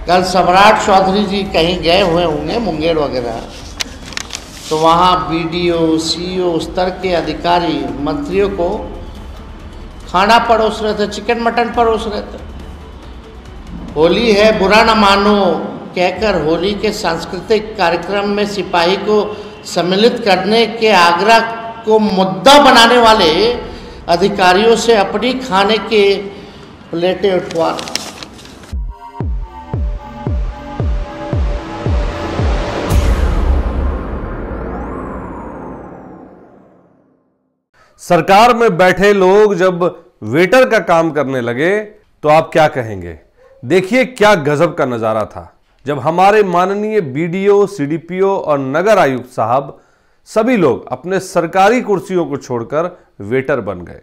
कल सम्राट चौधरी जी कहीं गए हुए होंगे मुंगेर वगैरह, तो वहाँ बीडीओ सीईओ स्तर के अधिकारी मंत्रियों को खाना परोस रहे थे, चिकन मटन परोस रहे थे। होली है बुरा न मानो कहकर होली के सांस्कृतिक कार्यक्रम में सिपाही को सम्मिलित करने के आग्रह को मुद्दा बनाने वाले अधिकारियों से अपनी खाने के प्लेटें उठवा। सरकार में बैठे लोग जब वेटर का काम करने लगे तो आप क्या कहेंगे? देखिए क्या गजब का नजारा था जब हमारे माननीय बीडीओ, सीडीपीओ और नगर आयुक्त साहब सभी लोग अपने सरकारी कुर्सियों को छोड़कर वेटर बन गए।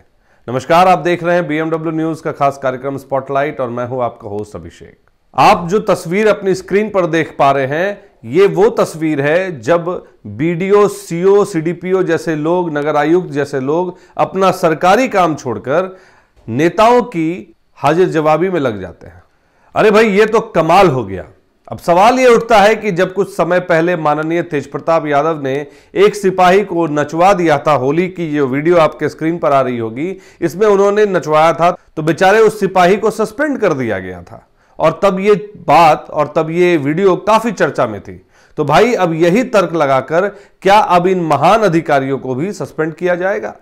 नमस्कार, आप देख रहे हैं बीएमडब्ल्यू न्यूज का खास कार्यक्रम स्पॉटलाइट और मैं हूं आपका होस्ट अभिषेक। आप जो तस्वीर अपनी स्क्रीन पर देख पा रहे हैं, ये वो तस्वीर है जब बीडीओ, सीओ, सीडीपीओ जैसे लोग, नगर आयुक्त जैसे लोग अपना सरकारी काम छोड़कर नेताओं की हाजिर जवाबी में लग जाते हैं। अरे भाई, ये तो कमाल हो गया। अब सवाल यह उठता है कि जब कुछ समय पहले माननीय तेजप्रताप यादव ने एक सिपाही को नचवा दिया था, होली की जो वीडियो आपके स्क्रीन पर आ रही होगी, इसमें उन्होंने नचवाया था, तो बेचारे उस सिपाही को सस्पेंड कर दिया गया था और तब ये बात और तब ये वीडियो काफी चर्चा में थी। तो भाई अब यही तर्क लगाकर क्या अब इन महान अधिकारियों को भी सस्पेंड किया जाएगा?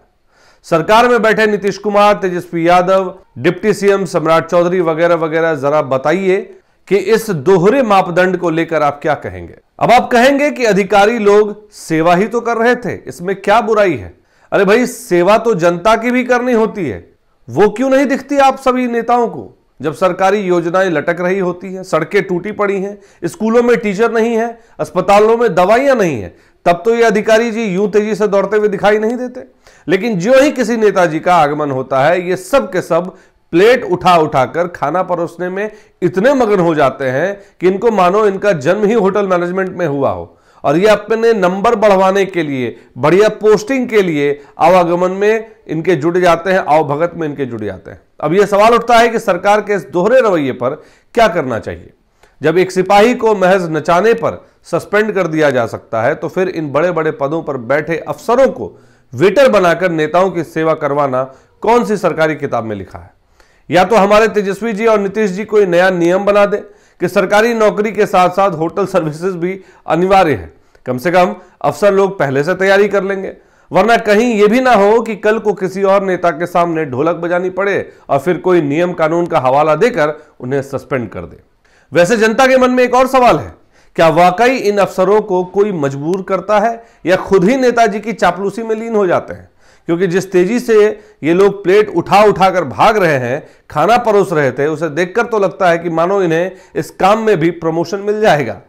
सरकार में बैठे नीतीश कुमार, तेजस्वी यादव, डिप्टी सीएम सम्राट चौधरी वगैरह वगैरह, जरा बताइए कि इस दोहरे मापदंड को लेकर आप क्या कहेंगे? अब आप कहेंगे कि अधिकारी लोग सेवा ही तो कर रहे थे, इसमें क्या बुराई है? अरे भाई, सेवा तो जनता की भी करनी होती है, वो क्यों नहीं दिखती आप सभी नेताओं को? जब सरकारी योजनाएं लटक रही होती हैं, सड़कें टूटी पड़ी हैं, स्कूलों में टीचर नहीं है, अस्पतालों में दवाइयां नहीं है, तब तो ये अधिकारी जी यूं तेजी से दौड़ते हुए दिखाई नहीं देते। लेकिन जो ही किसी नेताजी का आगमन होता है, ये सब के सब प्लेट उठा उठाकर खाना परोसने में इतने मगन हो जाते हैं कि इनको मानो इनका जन्म ही होटल मैनेजमेंट में हुआ हो और ये अपने नंबर बढ़वाने के लिए, बढ़िया पोस्टिंग के लिए आवागमन में इनके जुड़ जाते हैं, आवभगत में इनके जुड़ जाते हैं। अब यह सवाल उठता है कि सरकार के इस दोहरे रवैये पर क्या करना चाहिए? जब एक सिपाही को महज नचाने पर सस्पेंड कर दिया जा सकता है, तो फिर इन बड़े बड़े पदों पर बैठे अफसरों को वेटर बनाकर नेताओं की सेवा करवाना कौन सी सरकारी किताब में लिखा है? या तो हमारे तेजस्वी जी और नीतीश जी कोई नया नियम बना दे कि सरकारी नौकरी के साथ साथ होटल सर्विसेज भी अनिवार्य है। कम से कम अफसर लोग पहले से तैयारी कर लेंगे, वरना कहीं यह भी ना हो कि कल को किसी और नेता के सामने ढोलक बजानी पड़े और फिर कोई नियम कानून का हवाला देकर उन्हें सस्पेंड कर दे। वैसे जनता के मन में एक और सवाल है, क्या वाकई इन अफसरों को कोई मजबूर करता है या खुद ही नेताजी की चापलूसी में लीन हो जाते हैं? क्योंकि जिस तेजी से ये लोग प्लेट उठा उठाकर भाग रहे हैं, खाना परोस रहे थे, उसे देखकर तो लगता है कि मानो इन्हें इस काम में भी प्रमोशन मिल जाएगा।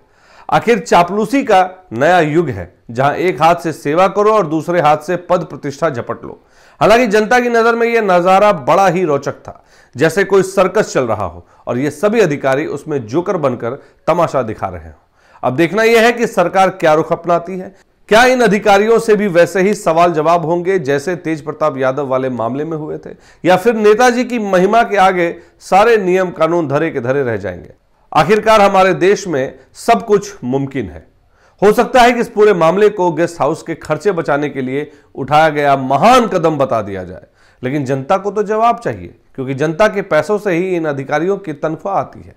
आखिर चापलूसी का नया युग है जहां एक हाथ से सेवा करो और दूसरे हाथ से पद प्रतिष्ठा झपट लो। हालांकि जनता की नजर में यह नजारा बड़ा ही रोचक था, जैसे कोई सर्कस चल रहा हो और ये सभी अधिकारी उसमें जोकर बनकर तमाशा दिखा रहे हो। अब देखना यह है कि सरकार क्या रुख अपनाती है। क्या इन अधिकारियों से भी वैसे ही सवाल जवाब होंगे जैसे तेज प्रताप यादव वाले मामले में हुए थे, या फिर नेताजी की महिमा के आगे सारे नियम कानून धरे के धरे रह जाएंगे? आखिरकार हमारे देश में सब कुछ मुमकिन है। हो सकता है कि इस पूरे मामले को गेस्ट हाउस के खर्चे बचाने के लिए उठाया गया महान कदम बता दिया जाए, लेकिन जनता को तो जवाब चाहिए, क्योंकि जनता के पैसों से ही इन अधिकारियों की तनख्वाह आती है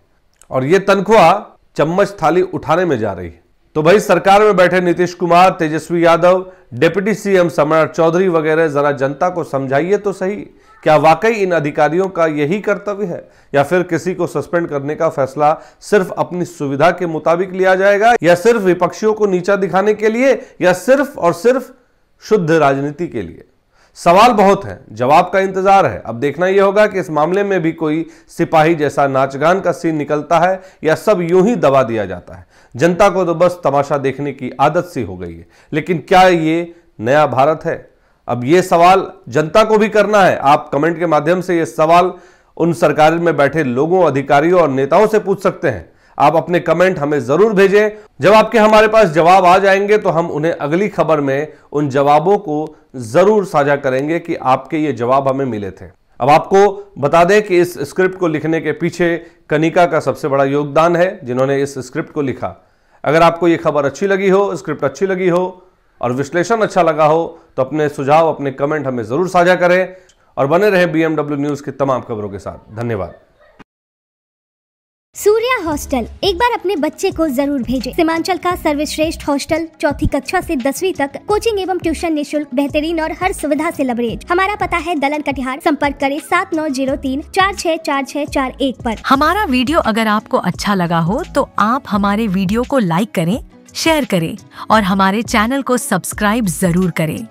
और यह तनख्वाह चम्मच थाली उठाने में जा रही है। तो भाई, सरकार में बैठे नीतीश कुमार, तेजस्वी यादव, डिप्टी सीएम सम्राट चौधरी वगैरह, जरा जनता को समझाइए तो सही, क्या वाकई इन अधिकारियों का यही कर्तव्य है, या फिर किसी को सस्पेंड करने का फैसला सिर्फ अपनी सुविधा के मुताबिक लिया जाएगा, या सिर्फ विपक्षियों को नीचा दिखाने के लिए, या सिर्फ और सिर्फ शुद्ध राजनीति के लिए? सवाल बहुत हैं, जवाब का इंतजार है। अब देखना यह होगा कि इस मामले में भी कोई सिपाही जैसा नाचगान का सीन निकलता है या सब यूं ही दबा दिया जाता है। जनता को तो बस तमाशा देखने की आदत सी हो गई है, लेकिन क्या ये नया भारत है? अब ये सवाल जनता को भी करना है। आप कमेंट के माध्यम से ये सवाल उन सरकार में बैठे लोगों, अधिकारियों और नेताओं से पूछ सकते हैं। आप अपने कमेंट हमें जरूर भेजें। जब आपके हमारे पास जवाब आ जाएंगे तो हम उन्हें अगली खबर में उन जवाबों को जरूर साझा करेंगे कि आपके ये जवाब हमें मिले थे। अब आपको बता दें कि इस स्क्रिप्ट को लिखने के पीछे कनिका का सबसे बड़ा योगदान है, जिन्होंने इस स्क्रिप्ट को लिखा। अगर आपको ये खबर अच्छी लगी हो, स्क्रिप्ट अच्छी लगी हो और विश्लेषण अच्छा लगा हो तो अपने सुझाव, अपने कमेंट हमें जरूर साझा करें और बने रहे BMW न्यूज की तमाम खबरों के साथ। धन्यवाद। सूर्या हॉस्टल, एक बार अपने बच्चे को जरूर भेजें। सीमांचल का सर्वश्रेष्ठ हॉस्टल, 4ठी कक्षा से 10वीं तक, कोचिंग एवं ट्यूशन निःशुल्क, बेहतरीन और हर सुविधा से लबरेज। हमारा पता है दलन कटिहार। संपर्क करें 7903-464641 पर। हमारा वीडियो अगर आपको अच्छा लगा हो तो आप हमारे वीडियो को लाइक करें, शेयर करें और हमारे चैनल को सब्सक्राइब जरूर करें।